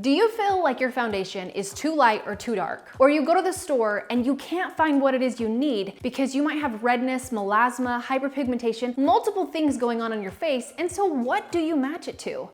Do you feel like your foundation is too light or too dark? Or you go to the store and you can't find what it is you need because you might have redness, melasma, hyperpigmentation, multiple things going on your face, and so what do you match it to?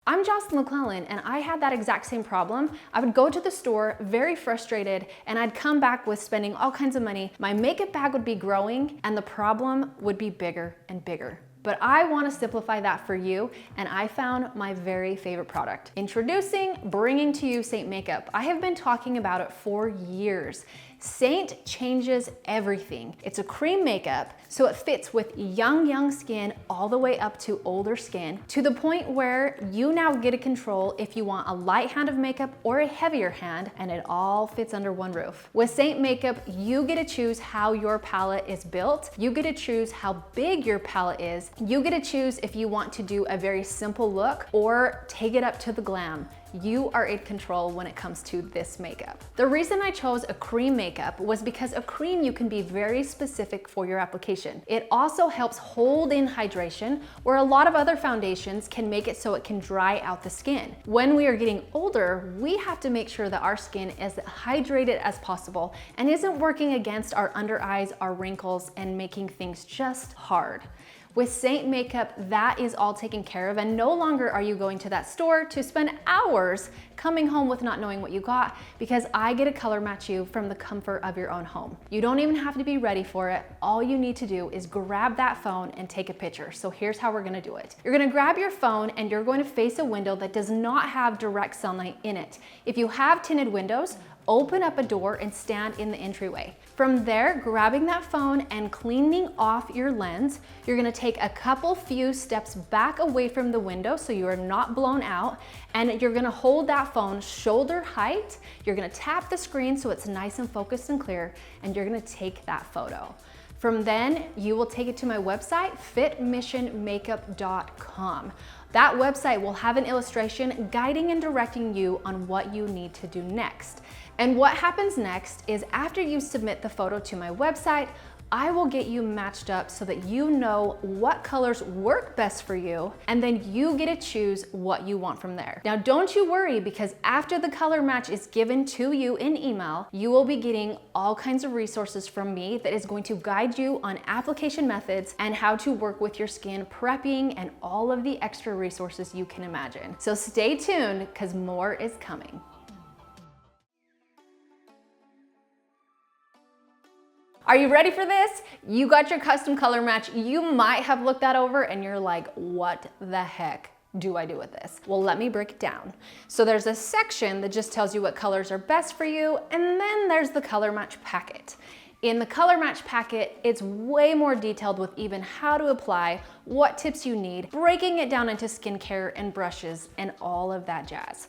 I'm Jocelyn McClellan, and I had that exact same problem. I would go to the store very frustrated, and I'd come back with spending all kinds of money. My makeup bag would be growing, and the problem would be bigger and bigger. But I want to simplify that for you, and I found my very favorite product. Introducing, bringing to you Seint Makeup. I have been talking about it for years. Seint changes everything. It's a cream makeup, so it fits with young skin all the way up to older skin, to the point where you now get to control if you want a light hand of makeup or a heavier hand, and it all fits under one roof. With Seint Makeup, you get to choose how your palette is built. You get to choose how big your palette is. You get to choose if you want to do a very simple look or take it up to the glam. You are in control when it comes to this makeup. The reason I chose a cream makeup was because a cream you can be very specific for your application. It also helps hold in hydration, where a lot of other foundations can make it so it can dry out the skin. When we are getting older, we have to make sure that our skin is hydrated as possible and isn't working against our under eyes, our wrinkles, and making things just hard. With Seint Makeup, that is all taken care of, and no longer are you going to that store to spend hours coming home with not knowing what you got, because I get to color match you from the comfort of your own home. You don't even have to be ready for it. All you need to do is grab that phone and take a picture. So here's how we're gonna do it. You're gonna grab your phone and you're going to face a window that does not have direct sunlight in it. If you have tinted windows, open up a door and stand in the entryway. From there, grabbing that phone and cleaning off your lens, you're gonna take a few steps back away from the window so you are not blown out, and you're gonna hold that phone shoulder height. You're gonna tap the screen so it's nice and focused and clear, and you're gonna take that photo. From then, you will take it to my website, fitmissionmakeup.com. That website will have an illustration guiding and directing you on what you need to do next. And what happens next is, after you submit the photo to my website, I will get you matched up so that you know what colors work best for you, and then you get to choose what you want from there. Now, don't you worry, because after the color match is given to you in email, you will be getting all kinds of resources from me that is going to guide you on application methods and how to work with your skin, prepping, and all of the extra resources you can imagine. So stay tuned, because more is coming. Are you ready for this? You got your custom color match. You might have looked that over and you're like, what the heck do I do with this? Well, let me break it down. So there's a section that just tells you what colors are best for you, and then there's the color match packet. In the color match packet, it's way more detailed with even how to apply, what tips you need, breaking it down into skincare and brushes and all of that jazz,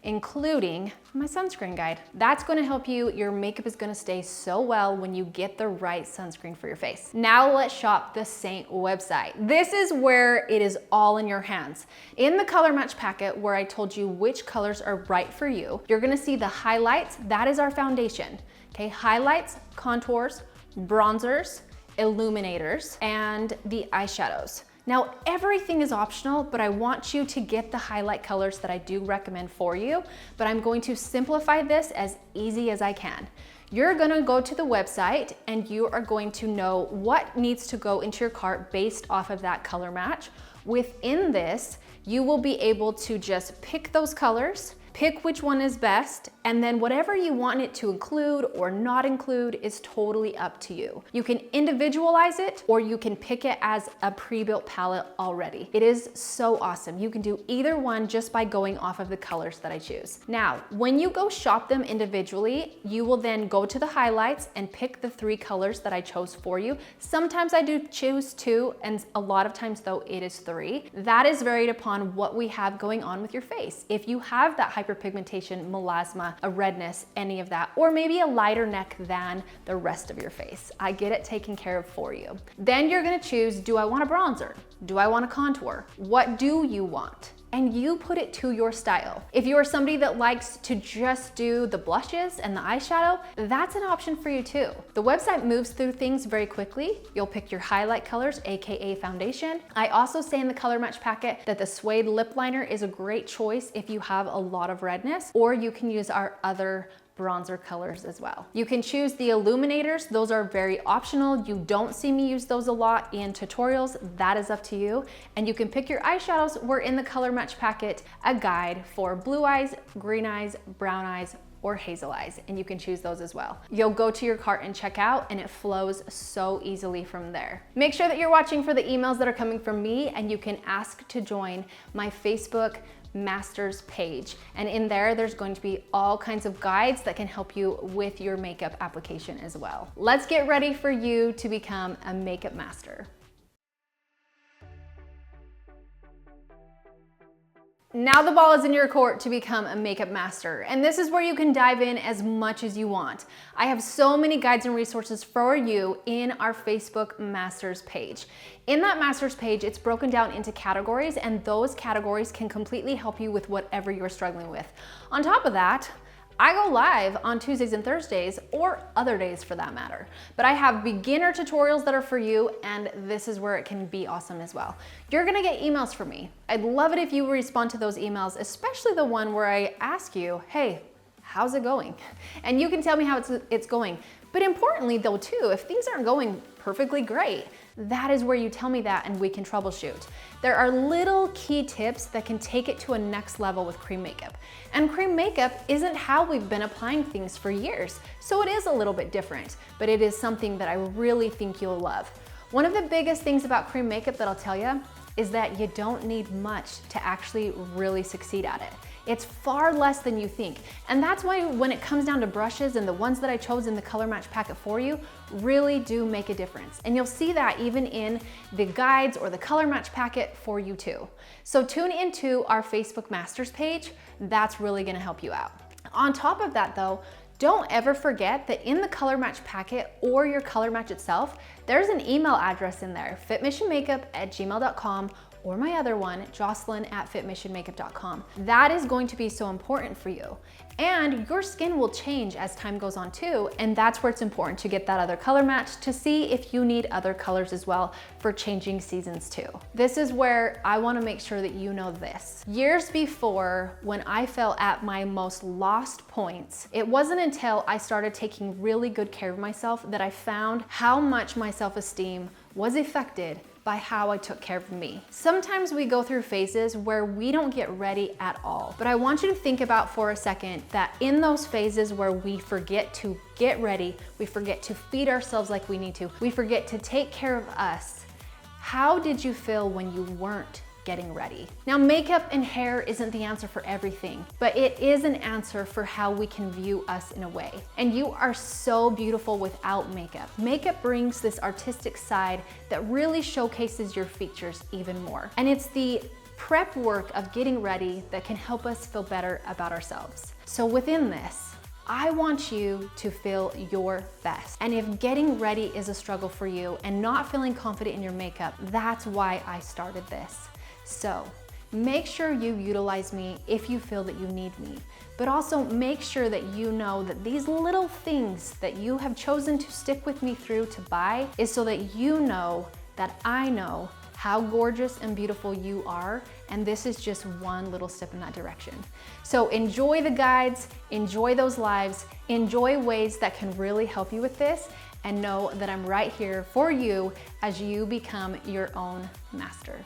including my sunscreen guide. That's gonna help you. Your makeup is gonna stay so well when you get the right sunscreen for your face. Now let's shop the Seint website. This is where it is all in your hands. In the color match packet, where I told you which colors are right for you, you're gonna see the highlights. That is our foundation. Okay, highlights, contours, bronzers, illuminators, and the eyeshadows. Now, everything is optional, but I want you to get the highlight colors that I do recommend for you, but I'm going to simplify this as easy as I can. You're gonna go to the website and you are going to know what needs to go into your cart based off of that color match. Within this, you will be able to just pick those colors, pick which one is best, and then whatever you want it to include or not include is totally up to you. You can individualize it, or you can pick it as a pre-built palette already. It is so awesome. You can do either one just by going off of the colors that I choose. Now, when you go shop them individually, you will then go to the highlights and pick the 3 colors that I chose for you. Sometimes I do choose 2, and a lot of times though it is 3. That is varied upon what we have going on with your face. If you have that hyperpigmentation, melasma, a redness, any of that, or maybe a lighter neck than the rest of your face, I get it taken care of for you. Then you're gonna choose, do I want a bronzer? Do I want a contour? What do you want? and you put it to your style. If you are somebody that likes to just do the blushes and the eyeshadow, that's an option for you too. The website moves through things very quickly. You'll pick your highlight colors, AKA foundation. I also say in the color match packet that the suede lip liner is a great choice if you have a lot of redness, or you can use our other bronzer colors as well. You can choose the illuminators. Those are very optional. You don't see me use those a lot in tutorials. That is up to you. And you can pick your eyeshadows. We're in the color match packet, a guide for blue eyes, green eyes, brown eyes, or hazel eyes, and you can choose those as well. You'll go to your cart and check out, and it flows so easily from there. Make sure that you're watching for the emails that are coming from me, and you can ask to join my Facebook Masters page. And in there's going to be all kinds of guides that can help you with your makeup application as well. Let's get ready for you to become a makeup master. Now the ball is in your court to become a makeup master, and this is where you can dive in as much as you want. I have so many guides and resources for you in our Facebook Masters page. In that Masters page, it's broken down into categories, and those categories can completely help you with whatever you're struggling with. On top of that, I go live on Tuesdays and Thursdays, or other days for that matter. But I have beginner tutorials that are for you, and this is where it can be awesome as well. You're gonna get emails from me. I'd love it if you respond to those emails, especially the one where I ask you, hey, how's it going? And you can tell me how it's going. But importantly though too, if things aren't going perfectly great, that is where you tell me that and we can troubleshoot. There are little key tips that can take it to a next level with cream makeup. And cream makeup isn't how we've been applying things for years, so it is a little bit different, but it is something that I really think you'll love. One of the biggest things about cream makeup that I'll tell you is that you don't need much to actually really succeed at it. It's far less than you think. And that's why when it comes down to brushes, and the ones that I chose in the color match packet for you really do make a difference. And you'll see that even in the guides or the color match packet for you too. So tune into our Facebook Masters page. That's really gonna help you out. On top of that though, don't ever forget that in the color match packet or your color match itself, there's an email address in there, fitmissionmakeup@gmail.com, or my other one, Jocelyn@fitmissionmakeup.com. That is going to be so important for you. And your skin will change as time goes on too, and that's where it's important to get that other color match to see if you need other colors as well for changing seasons too. This is where I wanna make sure that you know this. Years before, when I felt at my most lost points, it wasn't until I started taking really good care of myself that I found how much my self-esteem was affected by how I took care of me. Sometimes we go through phases where we don't get ready at all, but I want you to think about for a second that in those phases where we forget to get ready, we forget to feed ourselves like we need to, we forget to take care of us, how did you feel when you weren't getting ready? Now, makeup and hair isn't the answer for everything, but it is an answer for how we can view us in a way. And you are so beautiful without makeup. Makeup brings this artistic side that really showcases your features even more. And it's the prep work of getting ready that can help us feel better about ourselves. So within this, I want you to feel your best. And if getting ready is a struggle for you and not feeling confident in your makeup, that's why I started this. So make sure you utilize me if you feel that you need me, but also make sure that you know that these little things that you have chosen to stick with me through to buy is so that you know that I know how gorgeous and beautiful you are, and this is just one little step in that direction. So enjoy the guides, enjoy those lives, enjoy ways that can really help you with this, and know that I'm right here for you as you become your own master.